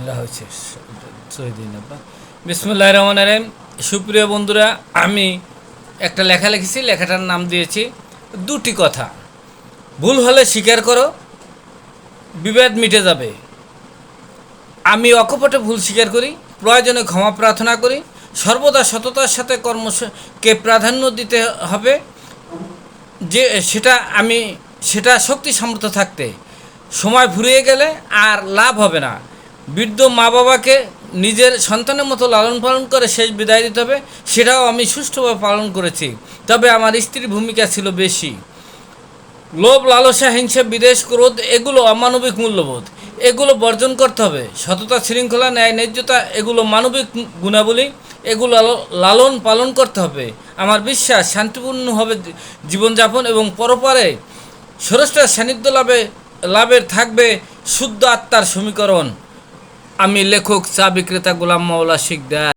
এরা হচ্ছে শহীদিন আব্বা। বিসমুল্লাহির রহমানির রহিম। সুপ্রিয় বন্ধুরা, আমি একটা লেখা লিখেছি, লেখাটার নাম দিয়েছি দুটি কথা। ভুল হলে স্বীকার করো, বিভেদ মিটে যাবে। আমি অকপটে ভুল স্বীকার করি, প্রয়োজনে ক্ষমা প্রার্থনা করি। সর্বদা সততার সাথে কর্মকে প্রাধান্য দিতে হবে, যে সেটা শক্তি সামর্থ্য থাকতে। সময় ফুরিয়ে গেলে আর লাভ হবে না। বৃদ্ধ মা বাবাকে নিজের সন্তানের মতো লালন পালন করে শেষ বিদায় দিতে হবে, সেটাও আমি সুষ্ঠুভাবে পালন করেছি। তবে আমার স্ত্রীর ভূমিকা ছিল বেশি। লোভ, লালসা, হিংসা, বিদ্বেষ, ক্রোধ এগুলো অমানবিক মূল্যবোধ, এগুলো বর্জন করতে হবে। সততা, শৃঙ্খলা, ন্যায়, ন্যায্যতা এগুলো মানবিক গুণাবলী, এগুলো লালন পালন করতে হবে। আমার বিশ্বাস শান্তিপূর্ণভাবে জীবনযাপন এবং পরপারে স্রষ্টার সান্নিধ্য লাভের থাকবে শুদ্ধ আত্মার সমীকরণ। আমি লেখক, চা বিক্রেতা গোলাম মাওলা শিকদার।